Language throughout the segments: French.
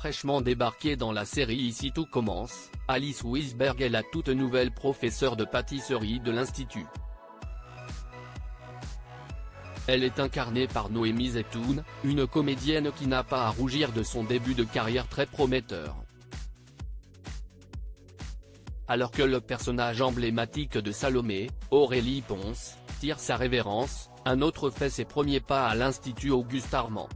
Fraîchement débarquée dans la série Ici tout commence, Alice Wiesberg est la toute nouvelle professeure de pâtisserie de l'Institut. Elle est incarnée par Noémie Zetoun, une comédienne qui n'a pas à rougir de son début de carrière très prometteur. Alors que le personnage emblématique de Salomé, Aurélie Ponce, tire sa révérence, un autre fait ses premiers pas à l'Institut Auguste Armand.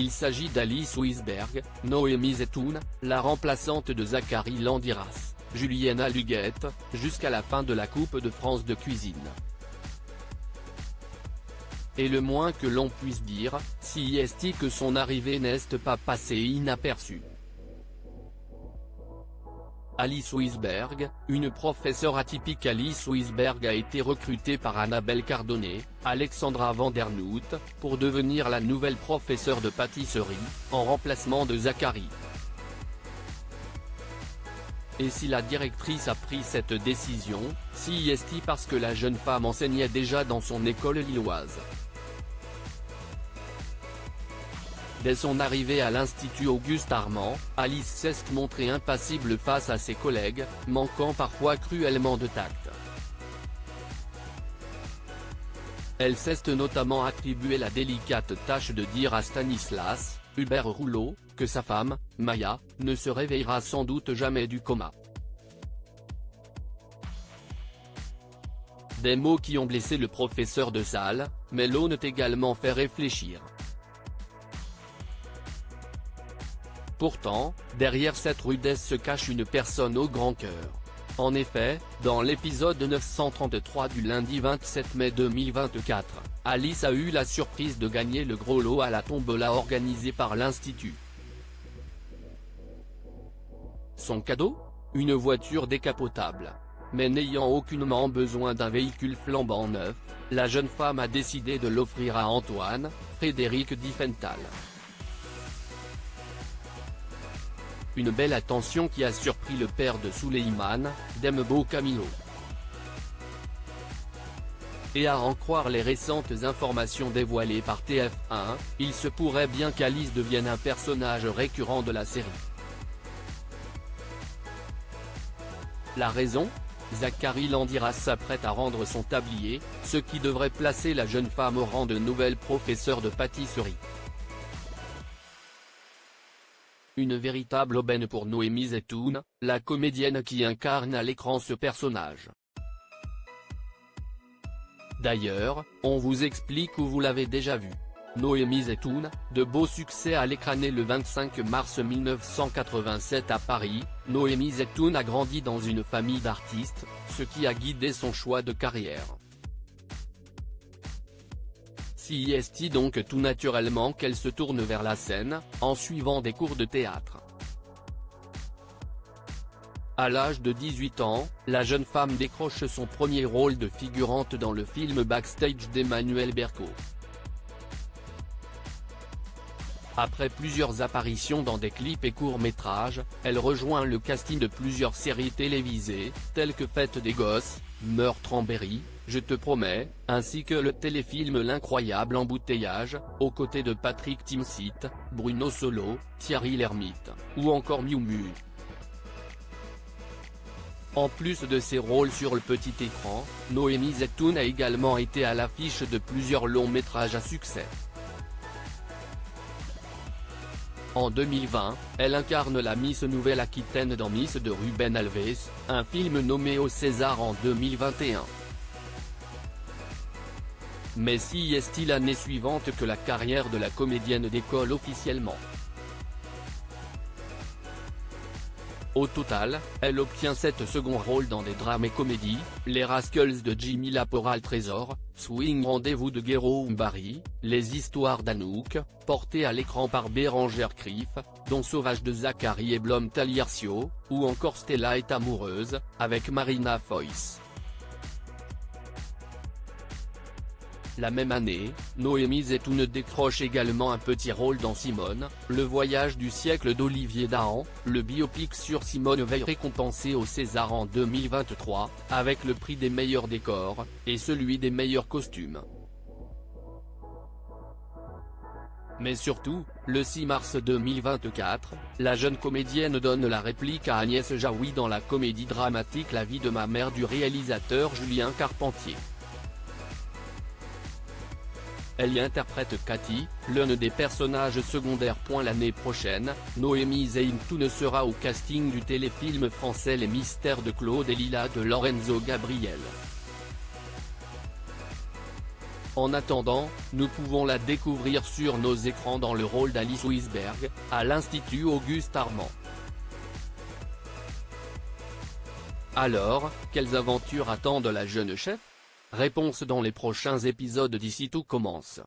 Il s'agit d'Alice Wiesberg, Noémie Zetoun, la remplaçante de Zacharie Landiras, Juliana Luguette, jusqu'à la fin de la Coupe de France de cuisine. Et le moins que l'on puisse dire, si est que son arrivée n'est pas passée inaperçue. Alice Wiesberg, une professeure atypique. Alice Wiesberg a été recrutée par Annabelle Cardonnet, Alexandra Vandernoot, pour devenir la nouvelle professeure de pâtisserie, en remplacement de Zacharie. Et si la directrice a pris cette décision, si est parce que la jeune femme enseignait déjà dans son école lilloise. Dès son arrivée à l'Institut Auguste Armand, Alice s'est montrée impassible face à ses collègues, manquant parfois cruellement de tact. Elle s'est notamment attribué la délicate tâche de dire à Stanislas, Hubert Rouleau, que sa femme, Maya, ne se réveillera sans doute jamais du coma. Des mots qui ont blessé le professeur de salle, mais l'ont également fait réfléchir. Pourtant, derrière cette rudesse se cache une personne au grand cœur. En effet, dans l'épisode 933 du lundi 27 mai 2024, Alice a eu la surprise de gagner le gros lot à la tombola organisée par l'Institut. Son cadeau ? Une voiture décapotable. Mais n'ayant aucunement besoin d'un véhicule flambant neuf, la jeune femme a décidé de l'offrir à Antoine, Frédéric Diffenthal. Une belle attention qui a surpris le père de Souleymane, Dembo Camilo. Et à en croire les récentes informations dévoilées par TF1, il se pourrait bien qu'Alice devienne un personnage récurrent de la série. La raison ? Zacharie Landiras s'apprête à rendre son tablier, ce qui devrait placer la jeune femme au rang de nouvelle professeure de pâtisserie. Une véritable aubaine pour Noémie Zetoun, la comédienne qui incarne à l'écran ce personnage. D'ailleurs, on vous explique où vous l'avez déjà vu. Noémie Zetoun, de beaux succès à l'écran. Née le 25 mars 1987 à Paris, Noémie Zetoun a grandi dans une famille d'artistes, ce qui a guidé son choix de carrière. Si est donc tout naturellement qu'elle se tourne vers la scène, en suivant des cours de théâtre. À l'âge de 18 ans, la jeune femme décroche son premier rôle de figurante dans le film Backstage d'Emmanuel Berco. Après plusieurs apparitions dans des clips et courts-métrages, elle rejoint le casting de plusieurs séries télévisées, telles que Fête des Gosses, Meurtre en Berry, Je te promets, ainsi que le téléfilm L'incroyable embouteillage, aux côtés de Patrick Timsit, Bruno Solo, Thierry Lhermitte, ou encore Miu Miu. En plus de ses rôles sur le petit écran, Noémie Zetoun a également été à l'affiche de plusieurs longs métrages à succès. En 2020, elle incarne la Miss Nouvelle-Aquitaine dans Miss de Ruben Alves, un film nommé au César en 2021. Mais si est-il l'année suivante que la carrière de la comédienne décolle officiellement. Au total, elle obtient 7 seconds rôles dans des drames et comédies, Les Rascals de Jimmy Laporal Trésor, Swing Rendez-vous de Gero Umbari, Les Histoires d'Anouk, portées à l'écran par Bérangère Krief, dont Sauvage de Zacharie et Blom Taliercio, ou encore Stella est amoureuse, avec Marina Foïs. La même année, Noémie Zetoun décroche également un petit rôle dans Simone, le voyage du siècle d'Olivier Dahan, le biopic sur Simone Veil récompensé au César en 2023, avec le prix des meilleurs décors, et celui des meilleurs costumes. Mais surtout, le 6 mars 2024, la jeune comédienne donne la réplique à Agnès Jaoui dans la comédie dramatique La vie de ma mère du réalisateur Julien Carpentier. Elle y interprète Cathy, l'un des personnages secondaires. L'année prochaine, Noémie Zaintou sera au casting du téléfilm français Les Mystères de Claude et Lila de Lorenzo Gabriel. En attendant, nous pouvons la découvrir sur nos écrans dans le rôle d'Alice Wisberg, à l'Institut Auguste Armand. Alors, quelles aventures attendent la jeune chef ? Réponse dans les prochains épisodes d'Ici Tout commence.